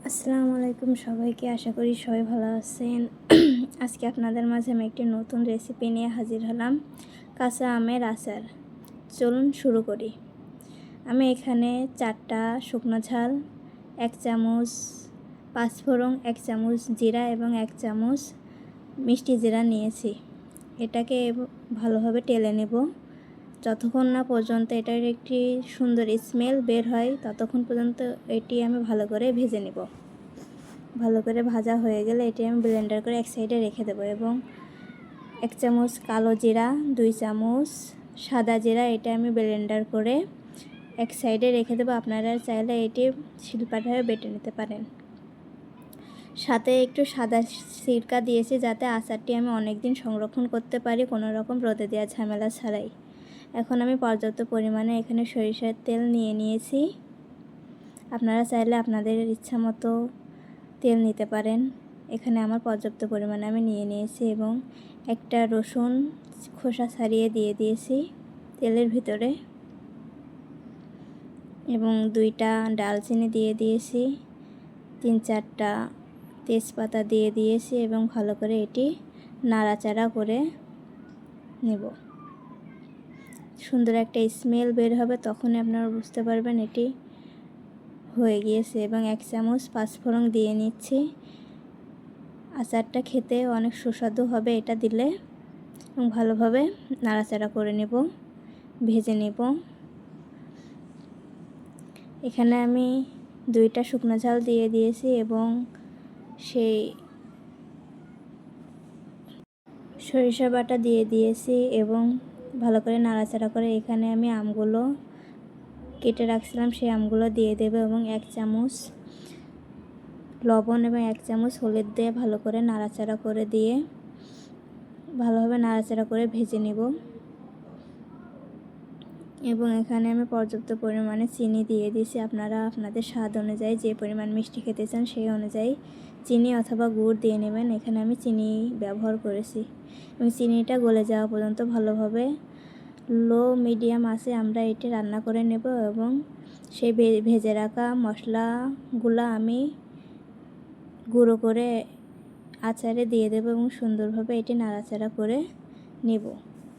আসসালামু আলাইকুম সবাইকে, আশা করি সবাই ভালো আছেন। আজকে আপনাদের মাঝে আমি একটি নতুন রেসিপি নিয়ে হাজির হলাম, কাঁচা আমের আচার। চলুন শুরু করি। আমি এখানে 4টা শুকনো ঝাল, 1 চামচ পাঁচফোড়ন, 1 চামচ জিরা এবং 1 চামচ মিষ্টি জিরা নিয়েছি। এটাকে ভালোভাবে টেলে নেব। যতক্ষণ না পর্যন্ত এটার একটি সুন্দর স্মেল বের হয় ততক্ষণ পর্যন্ত এটি আমি ভালো করে ভেজে নেব। ভালো করে ভাজা হয়ে গেলে এটি আমি ব্লেন্ডার করে এক সাইডে রেখে দেবো এবং 1 চামচ কালো জিরা, 2 চামচ সাদা জিরা এটা আমি ব্লেন্ডার করে এক সাইডে রেখে দেবো। আপনারা চাইলে এটি শিলপাটায় বেটে নিতে পারেন। সাথে একটু সাদা সিরকা দিয়েছি যাতে আচারটি আমি অনেক দিন সংরক্ষণ করতে পারি কোনো রকম রোদে দেওয়া ঝামেলা ছাড়াই। এখন আমি পর্যাপ্ত পরিমাণে এখানে সরিষার তেল নিয়ে নিয়েছি। আপনারা চাইলে আপনাদের ইচ্ছা মতো তেল নিতে পারেন। এখানে আমার পর্যাপ্ত পরিমাণে আমি নিয়ে নিয়েছি এবং একটা রসুন খোসা ছাড়িয়ে দিয়ে দিয়েছি তেলের ভিতরে এবং 2টা ডালচিনি দিয়ে দিয়েছি, 3-4টা তেজপাতা দিয়ে দিয়েছি এবং ভালো করে এটি নাড়াচাড়া করে নেব। সুন্দর একটা স্মেল বের হবে, তখনই আপনারা বুঝতে পারবেন এটি হয়ে গিয়েছে। এবং 1 চামচ পাঁচফোড়ন দিয়ে নিচ্ছি। আচারটা খেতে অনেক সুস্বাদু হবে এটা দিলে। এবং ভালোভাবে নাড়াচাড়া করে নেব, ভেজে নেব। এখানে আমি 2টা শুকনো ঝাল দিয়ে দিয়েছি এবং সেই সরিষা বাটা দিয়ে দিয়েছি এবং ভালো করে নাড়াচাড়া করে এখানে আমি আমগুলো কেটে রাখছিলাম সেই আমগুলো দিয়ে দেব এবং 1 চামচ লবণ এবং 1 চামচ হলুদ দিয়ে ভালো করে নাড়াচাড়া করে দিয়ে ভালোভাবে নাড়াচাড়া করে ভেজে নেব। এবং এখানে আমি পর্যাপ্ত পরিমাণে চিনি দিয়ে দিয়েছি। আপনারা আপনাদের স্বাদ অনুযায়ী যে পরিমাণ মিষ্টি খেতে চান সেই অনুযায়ী চিনি অথবা গুড় দিয়ে নেবেন। এখানে আমি চিনি ব্যবহার করেছি এবং চিনিটা গলে যাওয়া পর্যন্ত ভালোভাবে লো মিডিয়াম আঁচে আমরা এটি রান্না করে নেব এবং সেই ভেজে রাখা মশলাগুলো আমি গুঁড়ো করে আচারে দিয়ে দেব এবং সুন্দরভাবে এটি নাড়াচাড়া করে নেব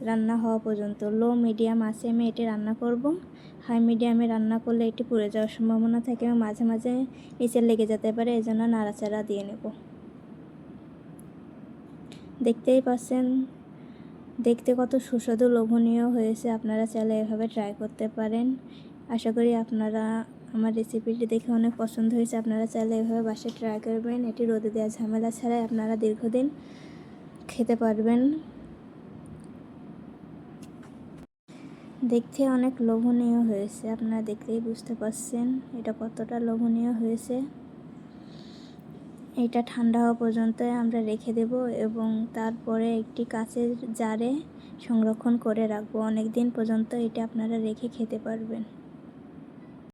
রান্না হওয়া পর্যন্ত। লো মিডিয়াম আঁচে আমি এটি রান্না করব। হাই মিডিয়ামে রান্না করলে এটি পুড়ে যাওয়ার সম্ভাবনা থাকে এবং মাঝে মাঝে নিচে লেগে যেতে পারে, এজন্য নাড়াচাড়া দিয়ে নেব। দেখতেই পাচ্ছেন দেখতে কত সুস্বাদু লোভনীয় হয়েছে। আপনারা চাইলে এভাবে ট্রাই করতে পারেন। আশা করি আপনারা আমার রেসিপিটি দেখে অনেক পছন্দ হয়েছে। আপনারা চাইলে এভাবে বাসায় ট্রাই করবেন। এটি রোদে দেওয়া ঝামেলা ছাড়াই আপনারা দীর্ঘদিন খেতে পারবেন। দেখতে অনেক লোভনীয় হয়েছে, আপনারা দেখলেই বুঝতে পারছেন এটা কতটা লোভনীয় হয়েছে। এটা ঠান্ডা হওয়া পর্যন্ত আমরা রেখে দেব এবং তারপরে একটি কাঁচের জারে সংরক্ষণ করে রাখবো। অনেক দিন পর্যন্ত এটা আপনারা রেখে খেতে পারবেন।